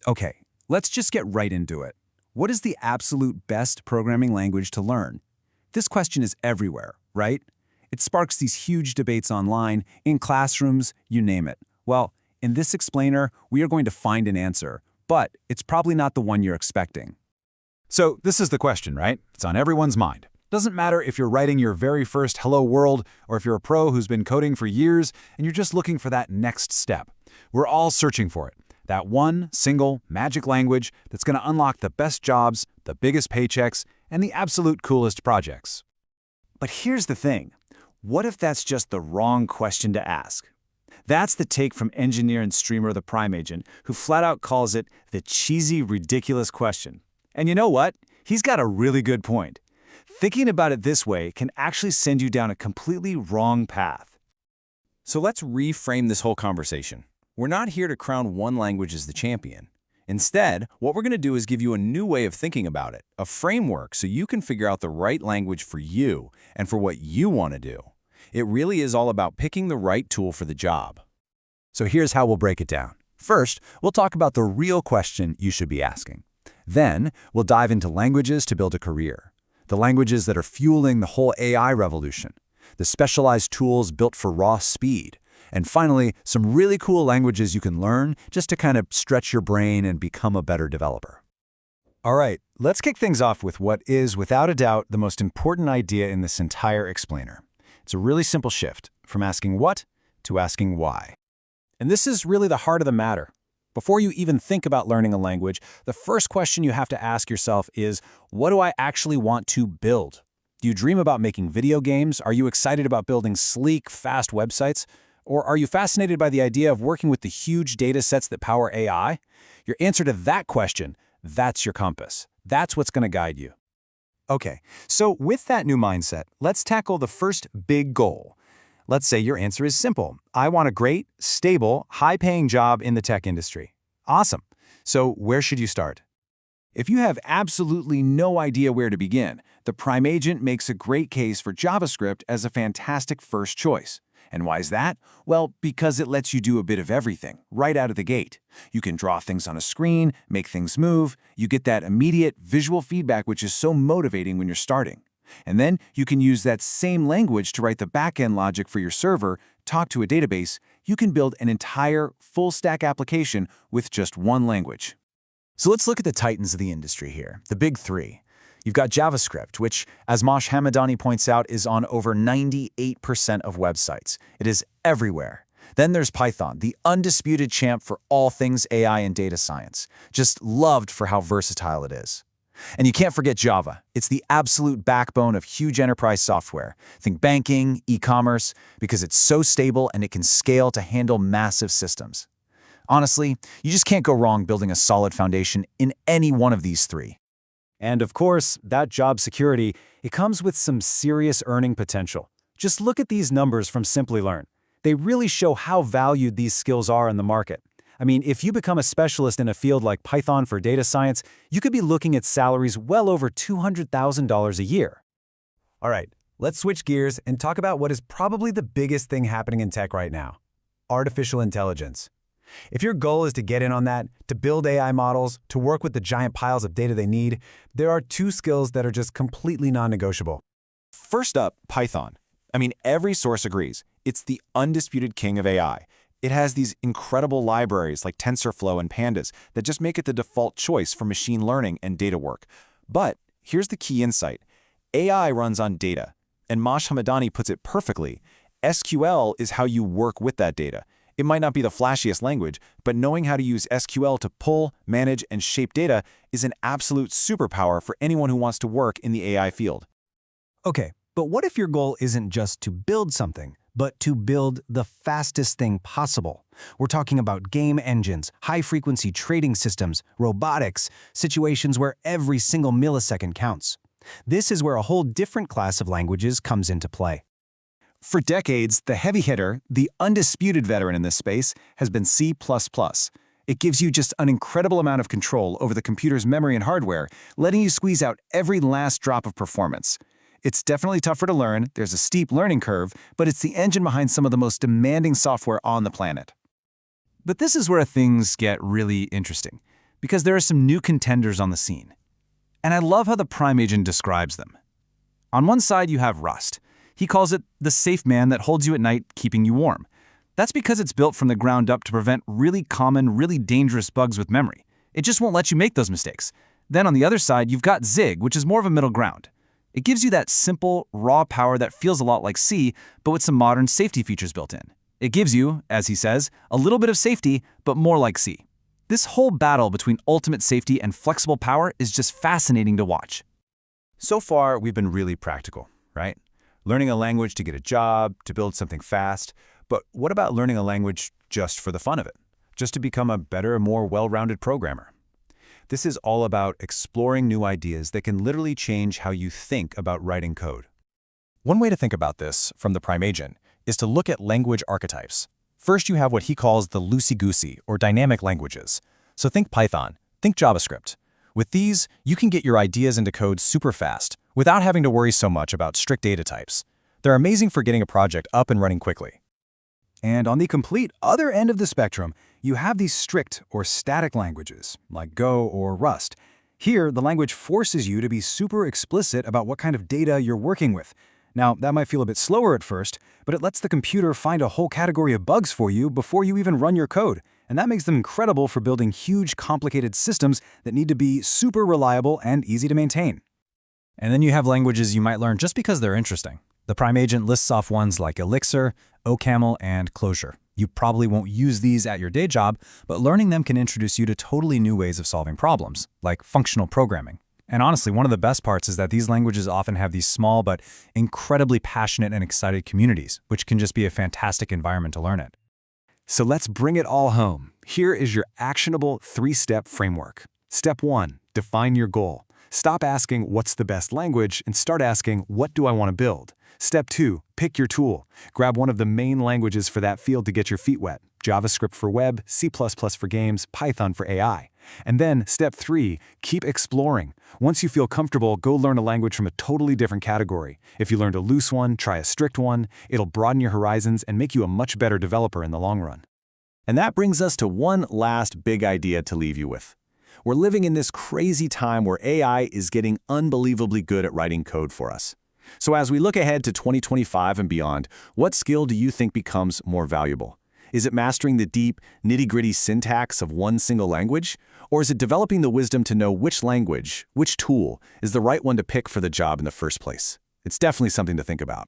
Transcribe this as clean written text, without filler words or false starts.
Okay, let's just get right into it. What is the absolute best programming language to learn? This question is everywhere, right? It sparks these huge debates online, in classrooms, you name it. Well, in this explainer, we are going to find an answer, but it's probably not the one you're expecting. So this is the question, right? It's on everyone's mind. Doesn't matter if you're writing your very first Hello World or if you're a pro who's been coding for years and you're just looking for that next step. We're all searching for it. That one single magic language that's going to unlock the best jobs, the biggest paychecks, and the absolute coolest projects. But here's the thing. What if that's just the wrong question to ask? That's the take from engineer and streamer The Prime Agent, who flat out calls it the cheesy, ridiculous question. And you know what? He's got a really good point. Thinking about it this way can actually send you down a completely wrong path. So let's reframe this whole conversation. We're not here to crown one language as the champion. Instead, what we're going to do is give you a new way of thinking about it, a framework so you can figure out the right language for you and for what you want to do. It really is all about picking the right tool for the job. So here's how we'll break it down. First, we'll talk about the real question you should be asking. Then, we'll dive into languages to build a career. The languages that are fueling the whole AI revolution. The specialized tools built for raw speed. And finally, some really cool languages you can learn just to kind of stretch your brain and become a better developer. All right, let's kick things off with what is, without a doubt, the most important idea in this entire explainer. It's a really simple shift from asking what to asking why. And this is really the heart of the matter. Before you even think about learning a language, the first question you have to ask yourself is, what do I actually want to build? Do you dream about making video games? Are you excited about building sleek, fast websites? Or are you fascinated by the idea of working with the huge data sets that power AI? Your answer to that question, that's your compass. That's what's going to guide you. Okay, so with that new mindset, let's tackle the first big goal. Let's say your answer is simple. I want a great, stable, high-paying job in the tech industry. Awesome. So where should you start? If you have absolutely no idea where to begin, the Prime Agent makes a great case for JavaScript as a fantastic first choice. And why is that? Well, because it lets you do a bit of everything, right out of the gate. You can draw things on a screen, make things move. You get that immediate visual feedback, which is so motivating when you're starting. And then you can use that same language to write the back-end logic for your server, talk to a database. You can build an entire full-stack application with just one language. So let's look at the titans of the industry here, the big three. You've got JavaScript, which, as Mosh Hamadani points out, is on over 98% of websites. It is everywhere. Then there's Python, the undisputed champ for all things AI and data science, just loved for how versatile it is. And you can't forget Java. It's the absolute backbone of huge enterprise software. Think banking, e-commerce, because it's so stable and it can scale to handle massive systems. Honestly, you just can't go wrong building a solid foundation in any one of these three. And of course, that job security, it comes with some serious earning potential. Just look at these numbers from Simplilearn. They really show how valued these skills are in the market. I mean, if you become a specialist in a field like Python for data science, you could be looking at salaries well over $200,000 a year. All right, let's switch gears and talk about what is probably the biggest thing happening in tech right now: artificial intelligence. If your goal is to get in on that, to build AI models, to work with the giant piles of data they need, there are two skills that are just completely non-negotiable. First up, Python. I mean, every source agrees. It's the undisputed king of AI. It has these incredible libraries like TensorFlow and Pandas that just make it the default choice for machine learning and data work. But here's the key insight. AI runs on data, and Mosh Hamadani puts it perfectly. SQL is how you work with that data. It might not be the flashiest language, but knowing how to use SQL to pull, manage, and shape data is an absolute superpower for anyone who wants to work in the AI field. Okay, but what if your goal isn't just to build something, but to build the fastest thing possible? We're talking about game engines, high-frequency trading systems, robotics, situations where every single millisecond counts. This is where a whole different class of languages comes into play. For decades, the heavy hitter, the undisputed veteran in this space, has been C++. It gives you just an incredible amount of control over the computer's memory and hardware, letting you squeeze out every last drop of performance. It's definitely tougher to learn, there's a steep learning curve, but it's the engine behind some of the most demanding software on the planet. But this is where things get really interesting. because there are some new contenders on the scene. And I love how the Prime Agent describes them. On one side, you have Rust. He calls it the safe man that holds you at night, keeping you warm. That's because it's built from the ground up to prevent really common, really dangerous bugs with memory. It just won't let you make those mistakes. Then on the other side, you've got Zig, which is more of a middle ground. It gives you that simple, raw power that feels a lot like C, but with some modern safety features built in. It gives you, as he says, a little bit of safety, but more like C. This whole battle between ultimate safety and flexible power is just fascinating to watch. So far, we've been really practical, right? Learning a language to get a job, to build something fast. But what about learning a language just for the fun of it? Just to become a better, more well-rounded programmer? This is all about exploring new ideas that can literally change how you think about writing code. One way to think about this from the Prime Agent is to look at language archetypes. First, you have what he calls the loosey-goosey or dynamic languages. So think Python, think JavaScript. With these, you can get your ideas into code super fast without having to worry so much about strict data types. They're amazing for getting a project up and running quickly. And on the complete other end of the spectrum, you have these strict or static languages, like Go or Rust. Here, the language forces you to be super explicit about what kind of data you're working with. Now, that might feel a bit slower at first, but it lets the computer find a whole category of bugs for you before you even run your code. And that makes them incredible for building huge, complicated systems that need to be super reliable and easy to maintain. And then you have languages you might learn just because they're interesting. The Prime Agent lists off ones like Elixir, OCaml, and Clojure. You probably won't use these at your day job, but learning them can introduce you to totally new ways of solving problems, like functional programming. And honestly, one of the best parts is that these languages often have these small but incredibly passionate and excited communities, which can just be a fantastic environment to learn it. So let's bring it all home. Here is your actionable 3-step framework. Step 1, define your goal. Stop asking what's the best language and start asking what do I want to build. Step 2, pick your tool. Grab one of the main languages for that field to get your feet wet. JavaScript for web, C++ for games, Python for AI. And then, step 3, keep exploring. Once you feel comfortable, go learn a language from a totally different category. If you learned a loose one, try a strict one. It'll broaden your horizons and make you a much better developer in the long run. And that brings us to one last big idea to leave you with. We're living in this crazy time where AI is getting unbelievably good at writing code for us. So as we look ahead to 2025 and beyond, what skill do you think becomes more valuable? Is it mastering the deep, nitty-gritty syntax of one single language? Or is it developing the wisdom to know which language, which tool, is the right one to pick for the job in the first place? It's definitely something to think about.